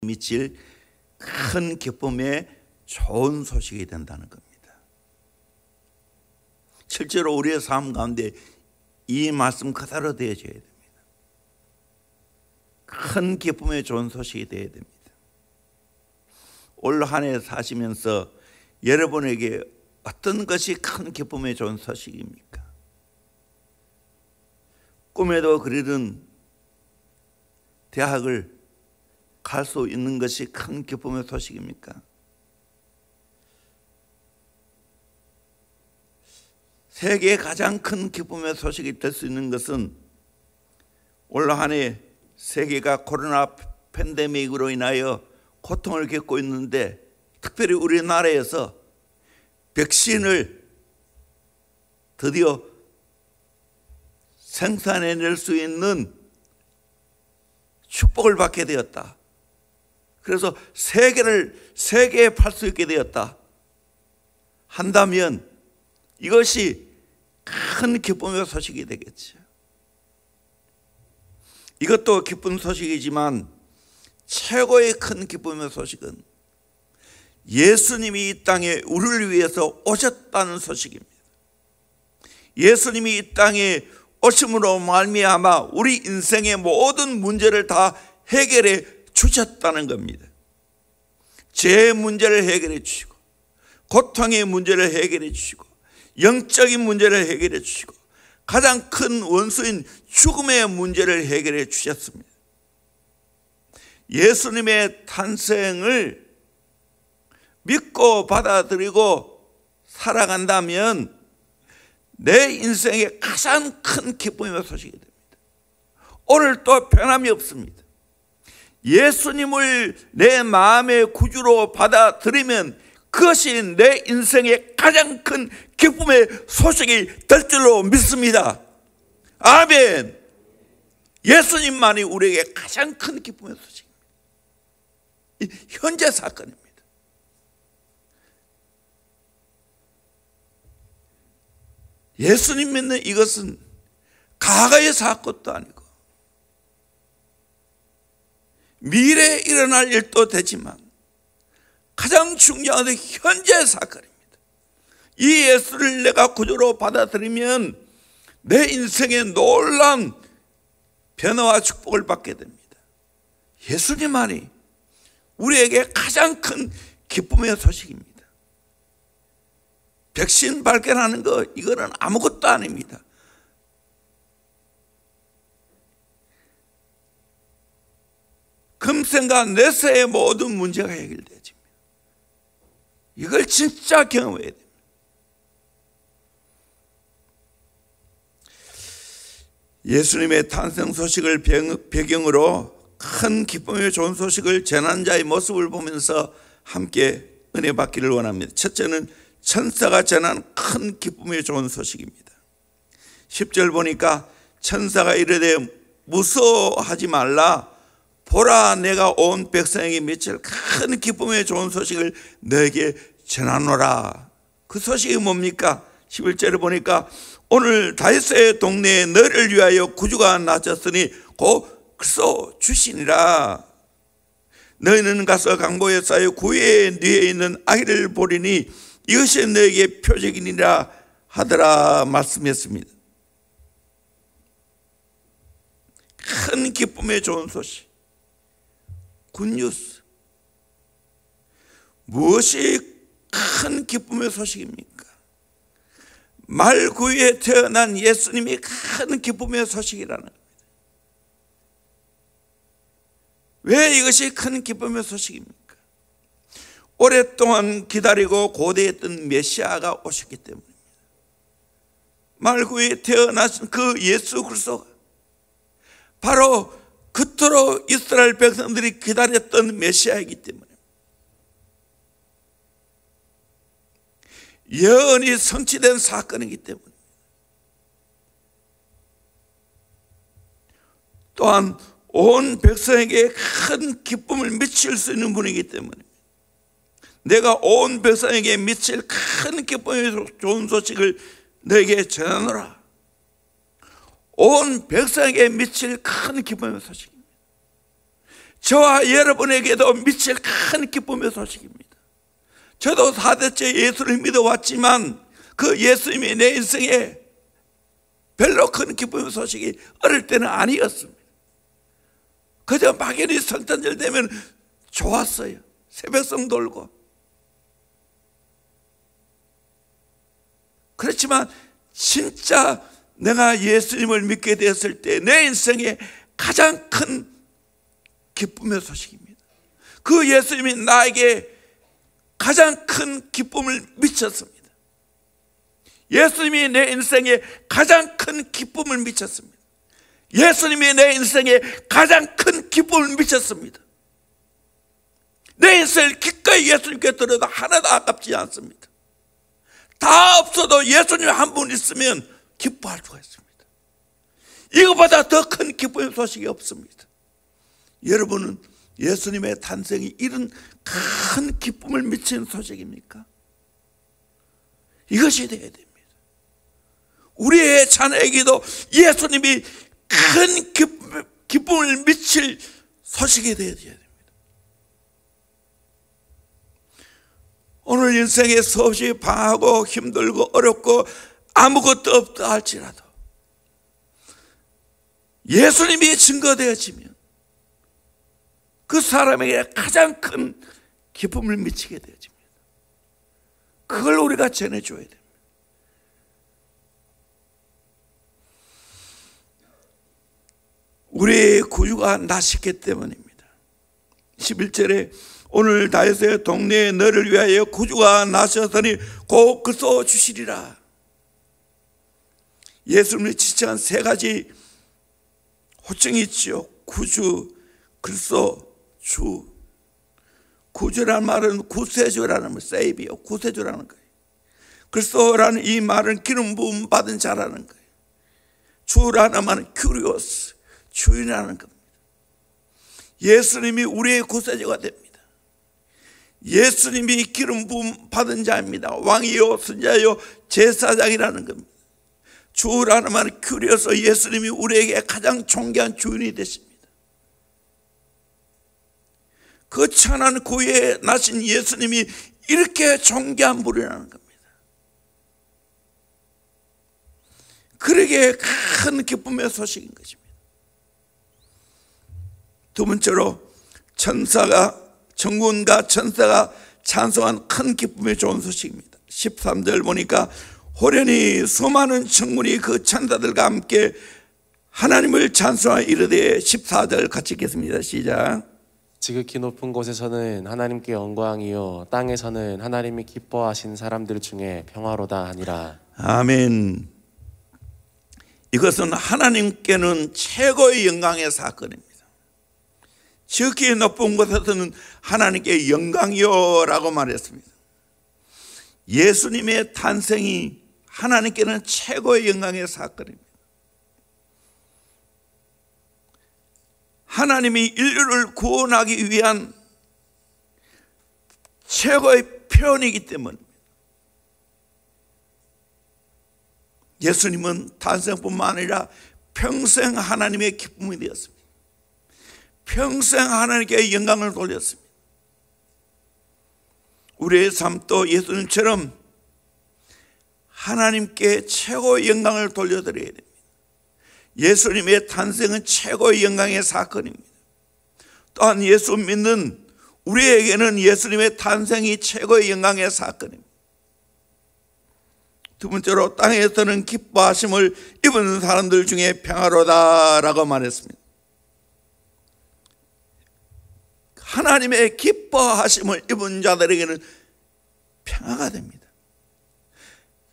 미칠 큰 기쁨의 좋은 소식이 된다는 겁니다. 실제로 우리의 삶 가운데 이 말씀 그대로 되어져야 됩니다. 큰 기쁨의 좋은 소식이 되어야 됩니다. 올 한 해 사시면서 여러분에게 어떤 것이 큰 기쁨의 좋은 소식입니까? 꿈에도 그리던 대학을 갈 수 있는 것이 큰 기쁨의 소식입니까? 세계의 가장 큰 기쁨의 소식이 될 수 있는 것은 올 한 해 세계가 코로나 팬데믹으로 인하여 고통을 겪고 있는데 특별히 우리나라에서 백신을 드디어 생산해낼 수 있는 축복을 받게 되었다. 그래서 세계에 팔 수 있게 되었다 한다면 이것이 큰 기쁨의 소식이 되겠죠. 이것도 기쁜 소식이지만 최고의 큰 기쁨의 소식은 예수님이 이 땅에 우리를 위해서 오셨다는 소식입니다. 예수님이 이 땅에 오심으로 말미암아 우리 인생의 모든 문제를 다 해결해 주셨다는 겁니다. 죄의 문제를 해결해 주시고 고통의 문제를 해결해 주시고 영적인 문제를 해결해 주시고 가장 큰 원수인 죽음의 문제를 해결해 주셨습니다. 예수님의 탄생을 믿고 받아들이고 살아간다면 내 인생의 가장 큰 기쁨의 소식이 됩니다. 오늘 또 변함이 없습니다. 예수님을 내 마음의 구주로 받아들이면 그것이 내 인생의 가장 큰 기쁨의 소식이 될 줄로 믿습니다. 아멘. 예수님만이 우리에게 가장 큰 기쁨의 소식입니다. 현재 사건입니다. 예수님 믿는 이것은 과거의 사건도 아니고 미래에 일어날 일도 되지만 가장 중요한 현재 사건입니다. 이 예수를 내가 구주로 받아들이면 내 인생에 놀라운 변화와 축복을 받게 됩니다. 예수님만이 우리에게 가장 큰 기쁨의 소식입니다. 백신 발견하는 거 이거는 아무것도 아닙니다. 금생과 내세의 모든 문제가 해결되죠. 이걸 진짜 경험해야 됩니다. 예수님의 탄생 소식을 배경으로 큰 기쁨의 좋은 소식을 전하는 자의 모습을 보면서 함께 은혜 받기를 원합니다. 첫째는 천사가 전한 큰 기쁨의 좋은 소식입니다. 10절 보니까 천사가 이르되 무서워하지 말라. 보라, 내가 온 백성에게 미칠 큰 기쁨의 좋은 소식을 너에게 전하노라. 그 소식이 뭡니까? 11절에 보니까 오늘 다윗의 동네에 너를 위하여 구주가 나셨으니 곧 그리스도 주시니라. 너희는 가서 강보에 쌓여 구유의 뉘에 있는 아기를 보리니 이것이 너에게 표적이니라 하더라 말씀했습니다. 큰 기쁨의 좋은 소식, 굿뉴스. 무엇이 큰 기쁨의 소식입니까? 말구유에 태어난 예수님이 큰 기쁨의 소식이라는 겁니다. 왜 이것이 큰 기쁨의 소식입니까? 오랫동안 기다리고 고대했던 메시아가 오셨기 때문입니다. 말구유에 태어나신 그 예수 그리스도가 바로 그토록 이스라엘 백성들이 기다렸던 메시아이기 때문에 예언이 성취된 사건이기 때문에 또한 온 백성에게 큰 기쁨을 미칠 수 있는 분이기 때문에 내가 온 백성에게 미칠 큰 기쁨의 좋은 소식을 너에게 전하노라. 온 백성에게 미칠 큰 기쁨의 소식입니다. 저와 여러분에게도 미칠 큰 기쁨의 소식입니다. 저도 4대째 예수를 믿어왔지만 그 예수님이 내 인생에 별로 큰 기쁨의 소식이 어릴 때는 아니었습니다. 그저 막연히 성탄절 되면 좋았어요. 새벽성 돌고. 그렇지만 진짜 내가 예수님을 믿게 되었을 때 내 인생에 가장 큰 기쁨의 소식입니다. 그 예수님이 나에게 가장 큰 기쁨을 미쳤습니다. 예수님이 내 인생에 가장 큰 기쁨을 미쳤습니다. 예수님이 내 인생에 가장 큰 기쁨을 미쳤습니다. 내 인생을 기꺼이 예수님께 드려도 하나도 아깝지 않습니다. 다 없어도 예수님 한 분 있으면 기뻐할 수가 있습니다. 이것보다 더 큰 기쁨의 소식이 없습니다. 여러분은 예수님의 탄생이 이런 큰 기쁨을 미치는 소식입니까? 이것이 되어야 됩니다. 우리의 자녀에게도 예수님이 큰 기쁨을 미칠 소식이 되어야 됩니다. 오늘 인생에 수없이 방하고 힘들고 어렵고 아무것도 없다 할지라도 예수님이 증거되어지면 그 사람에게 가장 큰 기쁨을 미치게 되어집니다. 그걸 우리가 전해줘야 됩니다. 우리의 구주가 나셨기 때문입니다. 11절에 오늘 다윗의 동네에 너를 위하여 구주가 나셨으니 곧 그리스도 주시리라. 예수님을 지칭한 세 가지 호칭이 있지요. 구주, 그리스도, 주. 구주라는 말은 구세주라는 말, 세이비어, 구세주라는 거예요. 그리스도라는 이 말은 기름 부음 받은 자라는 거예요. 주라는 말은 큐리오스, 주인이라는 겁니다. 예수님이 우리의 구세주가 됩니다. 예수님이 기름 부음 받은 자입니다. 왕이요 선자요 제사장이라는 겁니다. 주라는 말은 큐리오스, 예수님이 우리에게 가장 존귀한 주인이 되십니다. 그 천한 구유에 나신 예수님이 이렇게 존귀한 분이라는 겁니다. 그러기에 큰 기쁨의 소식인 것입니다. 두 번째로 정군과 천사가 찬송한 큰 기쁨의 좋은 소식입니다. 13절 보니까 호련히 수많은 천군이 그 천사들과 함께 하나님을 찬송하여 이르되 14절 같이 읽겠습니다. 시작. 지극히 높은 곳에서는 하나님께 영광이요 땅에서는 하나님이 기뻐하신 사람들 중에 평화로다 하니라. 아멘. 이것은 하나님께는 최고의 영광의 사건입니다. 지극히 높은 곳에서는 하나님께 영광이요 라고 말했습니다. 예수님의 탄생이 하나님께는 최고의 영광의 사건입니다. 하나님이 인류를 구원하기 위한 최고의 표현이기 때문입니다. 예수님은 탄생뿐만 아니라 평생 하나님의 기쁨이 되었습니다. 평생 하나님께 영광을 돌렸습니다. 우리의 삶도 예수님처럼 하나님께 최고의 영광을 돌려드려야 됩니다. 예수님의 탄생은 최고의 영광의 사건입니다. 또한 예수 믿는 우리에게는 예수님의 탄생이 최고의 영광의 사건입니다. 두 번째로 땅에서는 기뻐하심을 입은 사람들 중에 평화로다라고 말했습니다. 하나님의 기뻐하심을 입은 자들에게는 평화가 됩니다.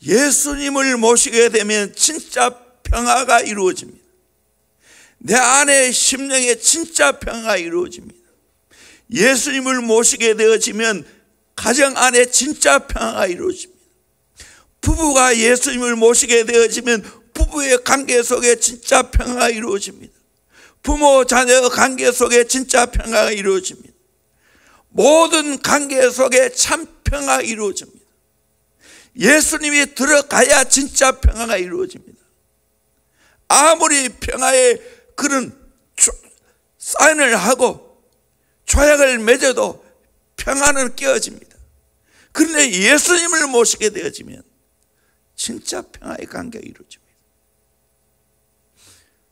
예수님을 모시게 되면 진짜 평화가 이루어집니다. 내 안에 심령에 진짜 평화가 이루어집니다. 예수님을 모시게 되어지면 가정 안에 진짜 평화가 이루어집니다. 부부가 예수님을 모시게 되어지면 부부의 관계 속에 진짜 평화가 이루어집니다. 부모 자녀 관계 속에 진짜 평화가 이루어집니다. 모든 관계 속에 참 평화가 이루어집니다. 예수님이 들어가야 진짜 평화가 이루어집니다. 아무리 평화의 그런 사인을 하고 조약을 맺어도 평안은 깨어집니다. 그런데 예수님을 모시게 되어지면 진짜 평화의 관계가 이루어집니다.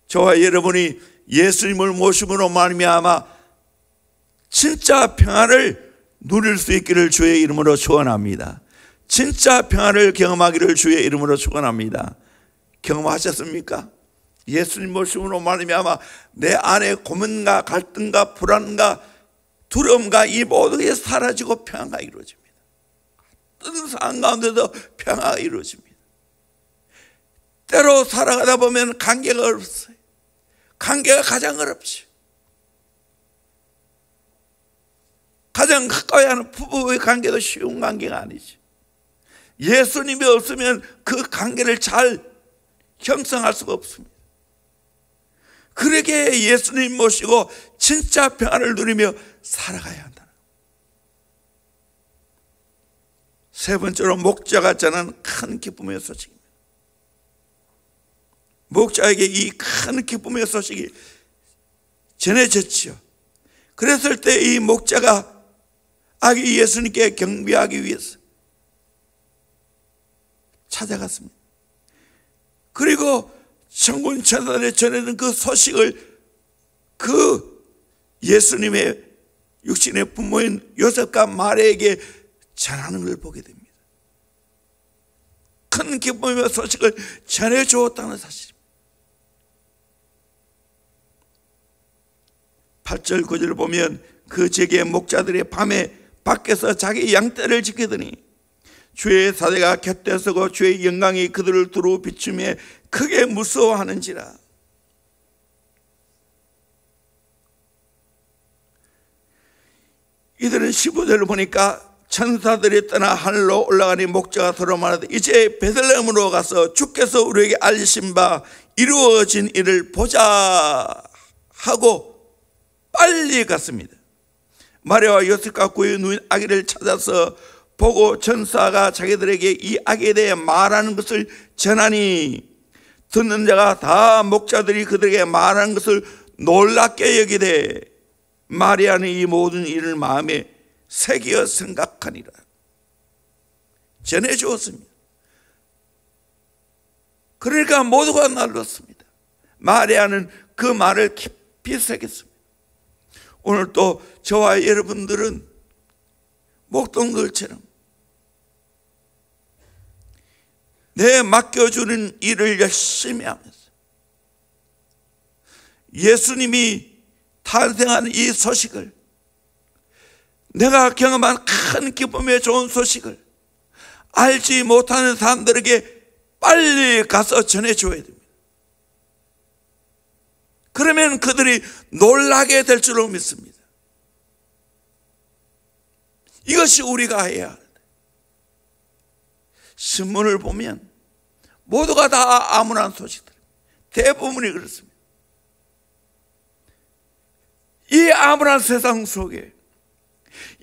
저와 여러분이 예수님을 모심으로 말미암아 진짜 평화를 누릴 수 있기를 주의 이름으로 축원합니다. 진짜 평화를 경험하기를 주의 이름으로 축원합니다. 경험하셨습니까? 예수님 모심으로 말미암아 내 안에 고민과 갈등과 불안과 두려움과 이 모든 게 사라지고 평화가 이루어집니다. 어떤 상황 가운데도 평화가 이루어집니다. 때로 살아가다 보면 관계가 어렵어요. 관계가 가장 어렵지. 가장 가까이 하는 부부의 관계도 쉬운 관계가 아니지. 예수님이 없으면 그 관계를 잘 형성할 수가 없습니다. 그러기에 예수님 모시고 진짜 평안을 누리며 살아가야 한다. 세 번째로 목자가 전하는 큰 기쁨의 소식입니다. 목자에게 이 큰 기쁨의 소식이 전해졌지요. 그랬을 때 이 목자가 아기 예수님께 경배하기 위해서 찾아갔습니다. 그리고 천군 천사들에 전해진 그 소식을 그 예수님의 육신의 부모인 요셉과 마리아에게 전하는 걸 보게 됩니다. 큰 기쁨의 소식을 전해주었다는 사실입니다. 8절 9절을 보면 그 제게 목자들이 밤에 밖에서 자기 양떼를 지키더니 주의 사대가 곁에 서고 주의 영광이 그들을 두루 비추며 크게 무서워하는지라. 이들은 15절을 보니까 천사들이 떠나 하늘로 올라가니 목자가 서로 말하되 이제 베들레헴으로 가서 주께서 우리에게 알리신 바 이루어진 일을 보자 하고 빨리 갔습니다. 마리아와 요셉과 그의 누인 아기를 찾아서 보고 천사가 자기들에게 이 아기에 대해 말하는 것을 전하니 듣는 자가 다 목자들이 그들에게 말하는 것을 놀랍게 여기되 마리아는 이 모든 일을 마음에 새기어 생각하니라. 전해주었습니다. 그러니까 모두가 놀랐습니다. 마리아는 그 말을 깊이 새겼습니다. 오늘 또 저와 여러분들은 목동들처럼 내 맡겨주는 일을 열심히 하면서 예수님이 탄생하는 이 소식을, 내가 경험한 큰 기쁨의 좋은 소식을 알지 못하는 사람들에게 빨리 가서 전해줘야 됩니다. 그러면 그들이 놀라게 될 줄로 믿습니다. 이것이 우리가 해야 합니다. 신문을 보면 모두가 다 암울한 소식들, 대부분이 그렇습니다. 이 암울한 세상 속에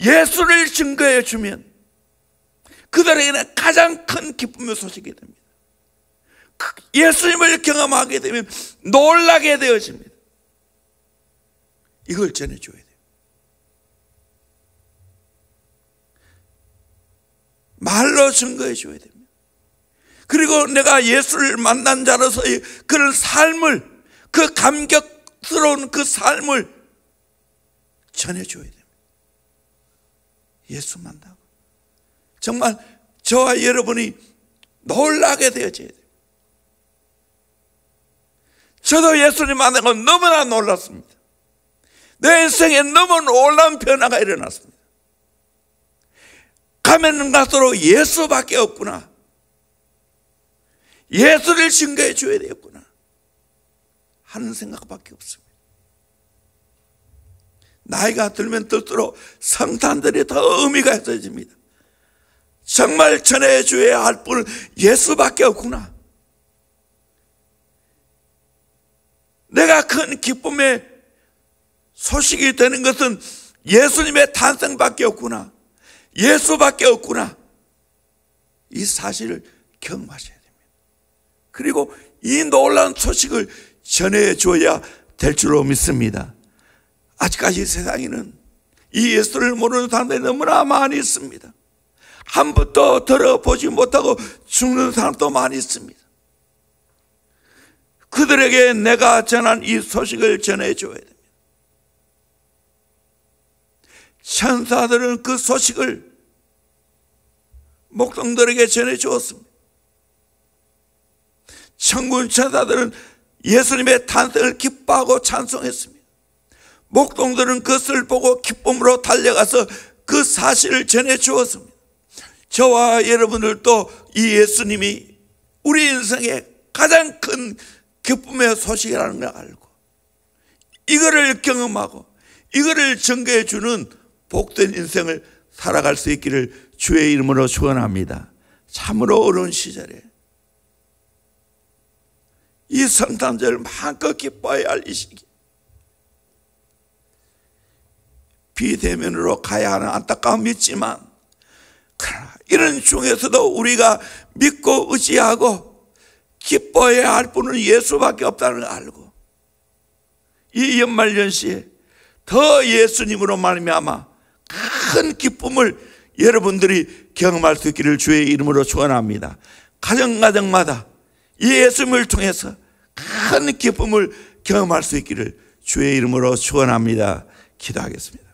예수를 증거해 주면 그들에게는 가장 큰 기쁨의 소식이 됩니다. 예수님을 경험하게 되면 놀라게 되어집니다. 이걸 전해줘야 돼요. 말로 증거해 줘야 됩니다. 그리고 내가 예수를 만난 자로서의 그런 삶을, 그 감격스러운 그 삶을 전해줘야 됩니다. 예수 만나고 정말 저와 여러분이 놀라게 되어져야 돼요. 저도 예수님 만나고 너무나 놀랐습니다. 내 인생에 너무 놀라운 변화가 일어났습니다. 가면 갈수록 예수밖에 없구나, 예수를 증거해 줘야 되겠구나 하는 생각밖에 없습니다. 나이가 들면 들수록 성탄들이 더 의미가 있어집니다. 정말 전해 줘야 할 분은 예수밖에 없구나. 내가 큰 기쁨의 소식이 되는 것은 예수님의 탄생밖에 없구나, 예수밖에 없구나, 이 사실을 경험하셔야 됩니다. 그리고 이 놀라운 소식을 전해줘야 될 줄로 믿습니다. 아직까지 세상에는 이 예수를 모르는 사람들이 너무나 많이 있습니다. 한 번도 들어보지 못하고 죽는 사람도 많이 있습니다. 그들에게 내가 전한 이 소식을 전해줘야 됩니다. 천사들은 그 소식을 목동들에게 전해주었습니다. 천군 천사들은 예수님의 탄생을 기뻐하고 찬송했습니다. 목동들은 그것을 보고 기쁨으로 달려가서 그 사실을 전해주었습니다. 저와 여러분들도 이 예수님이 우리 인생의 가장 큰 기쁨의 소식이라는 걸 알고 이거를 경험하고 이거를 증거해 주는 복된 인생을 살아갈 수 있기를 주의 이름으로 축원합니다. 참으로 어려운 시절에 이 성탄절 마음껏 기뻐해야 할 이 시기, 비대면으로 가야 하는 안타까움이 있지만 그러나 이런 중에서도 우리가 믿고 의지하고 기뻐해야 할 분은 예수밖에 없다는 걸 알고 이 연말연시에 더 예수님으로 말미암아 큰 기쁨을 여러분들이 경험할 수 있기를 주의 이름으로 축원합니다. 가정마다 이 예수님을 통해서 큰 기쁨을 경험할 수 있기를 주의 이름으로 축원합니다. 기도하겠습니다.